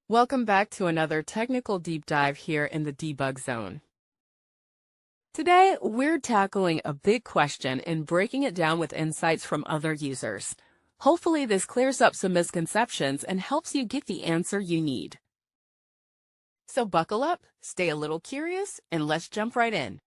Welcome back to another technical deep dive here in the debug zone. Today, we're tackling a big question and breaking it down with insights from other users. Hopefully, this clears up some misconceptions and helps you get the answer you need. So buckle up, stay a little curious, and let's jump right in.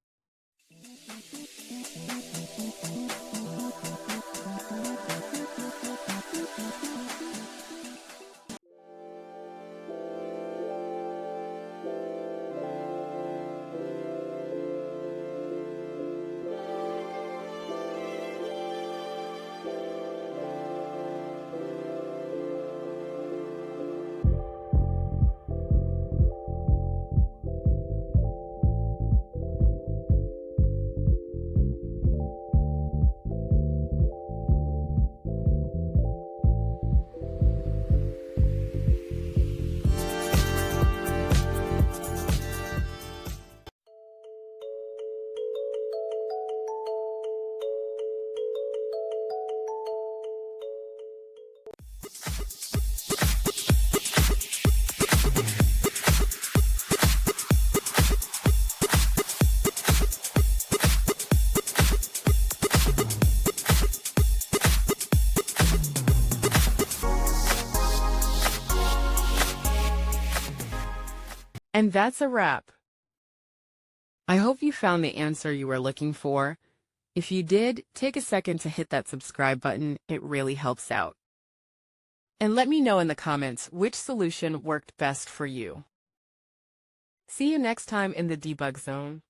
And that's a wrap. I hope you found the answer you were looking for. If you did, take a second to hit that subscribe button. It really helps out. And let me know in the comments which solution worked best for you. See you next time in the debug zone.